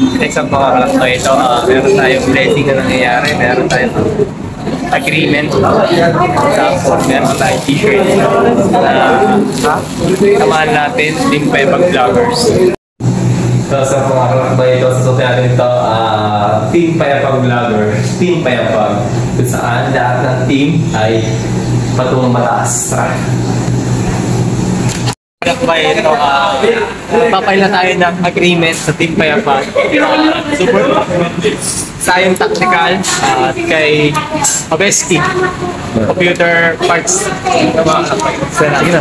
Next up mga kalakbay ito, meron tayong blessing na nangyayari, meron tayong agreement, tapos meron tayong t-shirt na samahan natin, Team Paypag Vloggers. So sa mga kalakbay ito, sasutin natin ito, Team Paypag Vloggers, Team Paypag, kung saan lahat ng team ay patungong mataas. Kalakbay ito, papayla tayo ng agreement sa Team Payapag. Super Science Tactical at kay Obeski Computer Parts. Sige na.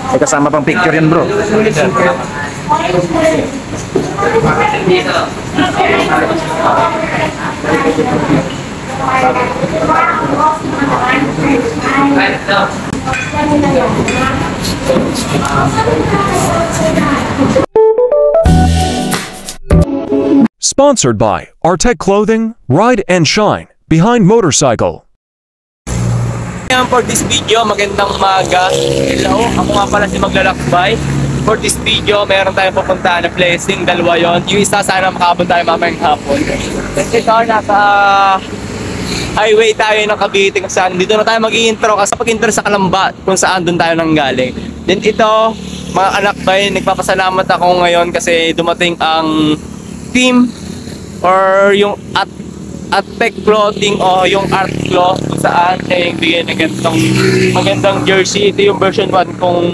May kasama pang picture yan, bro. Sponsored by Artec Clothing, Ride and Shine, Behind Motorcycle. For this video, magandang umaga. Hello, ako nga pala si Maglalakbay. For this video, meron tayong pupuntahan na blessing, dalawa yon. Yung isa sana makabot tayo mamayang hapon. Kasi ito, nasa highway tayo ng Cavite kung saan dito na tayo mag-i-intro kasi pag-intro sa Kalamba kung saan doon tayo nanggaling. Then ito, mga anak bay, nagpapasalamat ako ngayon kasi dumating ang team or yung Artec Clothing o yung Art Cloth kung saan ay bigyan ng ganitong magandang jersey. Ito yung version 1 kong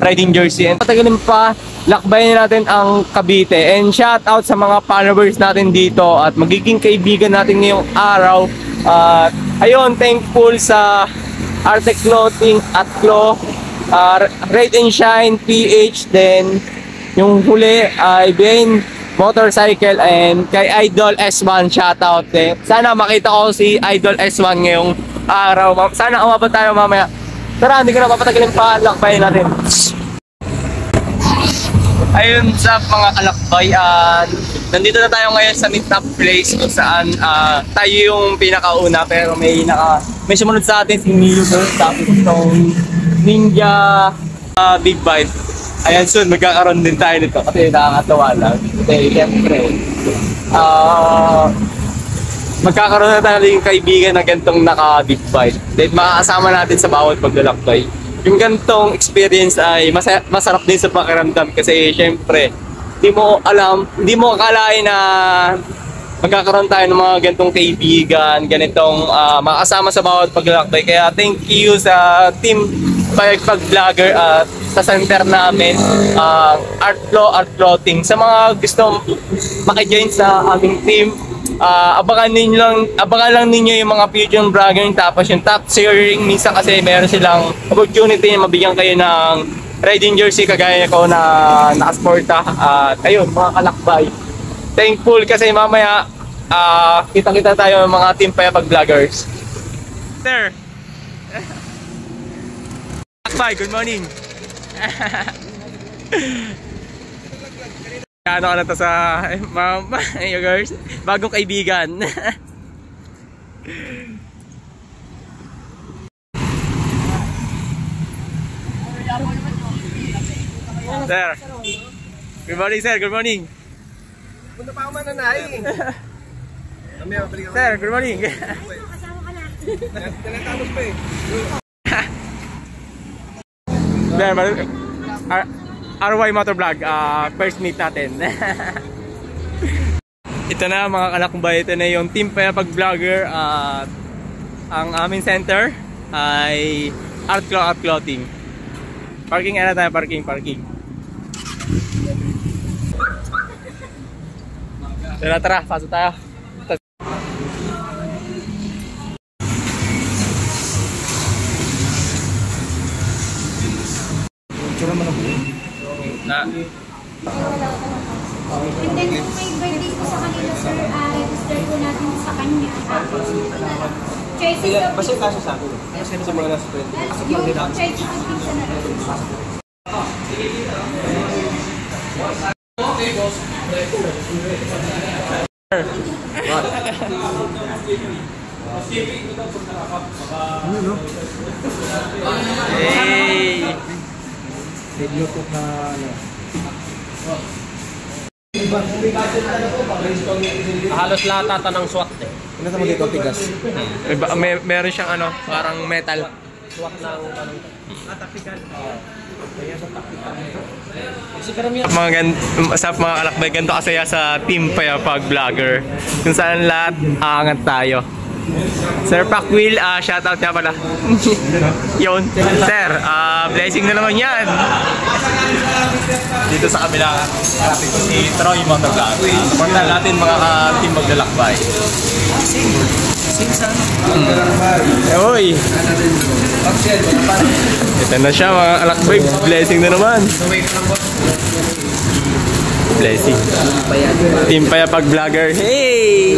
riding jersey. And patagalin pa, lakbayin natin ang Cavite. And shout out sa mga followers natin dito at magiging kaibigan natin ngayong araw. Ayun, thankful sa Artec Clothing at Cloth, Ride and Shine PH, then yung huli ay Behind Motorcycle, and kay Idol S1, shoutout din. Sana makita ko si Idol S1 ngayong araw. Sana umabot tayo mamaya. Tara, hindi ko na papatagalin pa, lakbayin natin. Ayun sa mga kalakbay, nandito na tayo ngayon sa meet-up place kung saan tayo yung pinakauna, pero may sumunod sa atin si Milo, tapos itong Ninja Big Bite. Ayan, soon magkakaroon din tayo nito kasi nakakatawa lang. Kasi siyempre, magkakaroon na tayo yung kaibigan na gantong naka-big bite. Then makakasama natin sa bawat paglalakbay. Yung gantong experience ay masarap din sa pakiramdam kasi siyempre, hindi mo akalain na magkakaroon tayo ng mga gantong kaibigan, ganitong makakasama sa bawat paglalakbay. Kaya thank you sa Team Payapag Vlogger at sa center namin, Art Clothing. Sa mga gusto maki-join sa aming team, abangan lang ninyo yung mga future vlogger, tapos yung top sharing minsan kasi meron silang opportunity na mabigyan kayo ng riding jersey kagaya ko na nakasporta. Ayun, mga kalakbay, thankful kasi mamaya kita-kita tayo mga Team Payapag Vloggers. Sir! Kalakbay, good morning! Ano ka na to sa mama, girls? Bagong kaibigan. Sir. Good morning, sir. Good morning. Punta pa ako mananahi. Sir, good morning. Talatamos pa eh. Sir, RY Motovlog, first meet natin. Ito na mga kalakbay, ito na yung Team Payapag Vlogger at ang aming center ay Art Clothing. Parking na tayo, parking. Tara, pasok tayo. Na. And then kung may birthday po sa kanila, sir, register po natin sa kanya. Choices of Basta yung kaso sa akin. Kasi sa mga nasa 20. yung choices of pizza na natin. Hey! Bluetooth na ano. Halos lahat ata ng SWAT eh. Ano naman dito, tigas? Meron siyang ano, parang metal. SWAT ng Sa mga kalakbay, ganito kasaya sa Team Payapag Vlogger. Kung saan lahat aangat tayo. Sir Pacquill, shoutout niya pala. Yun. Sir, blessing na naman yan. Dito sa kabila, natin si Troy Motovlog. Supportan natin mga ka-team maglalakbay. Uy! Ito na siya mga kalakbay. Blessing na naman. Blessing. Team Payapag Vlogger. Hey!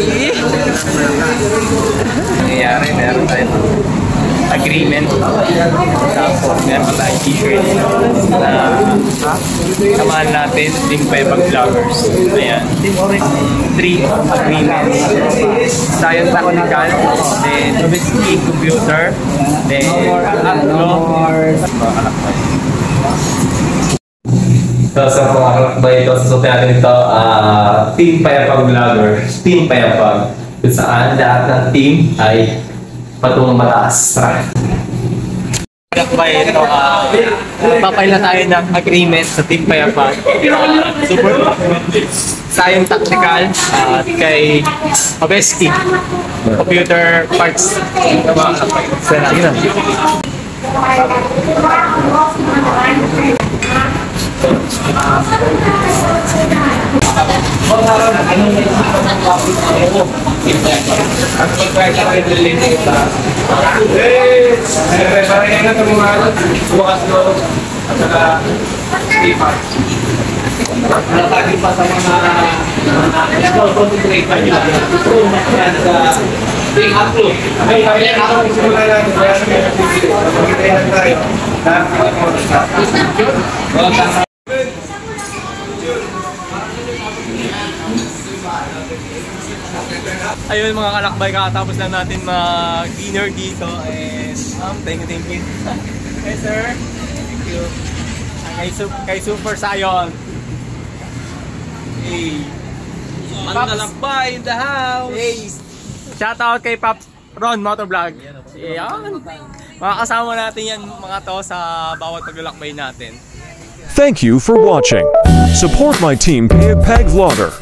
Nangyayari, meron tayo agreement. Tapos meron pa tayong t-shirt na samahan natin Team Payapag Vloggers. Ayan. 3 agreements. Science Technical, then Obesity Computer, then So sa mga kalakbay ito, susutin natin ito, Team Payapag Vloggers, Team Payapag, kung saan lahat ng team ay patungong mataas. Kalakbay ito, papayla tayo ng agreement sa Team Payapag. Super Science Tactical at kay Obeski Computer Parts. Sana, yun na. Ayun mga kalakbay, kakatapos lang natin mag-dinner dito and thank you. Hey sir, thank you. Kay Super Sayon. Hey. Kalakbay in the house. Hey. Shoutout kay Pops Ron Motovlog. Ayan. Mga kasama natin yan mga to sa bawat paglalakbay natin. Thank you for watching. Support my team Payapag Vlogger.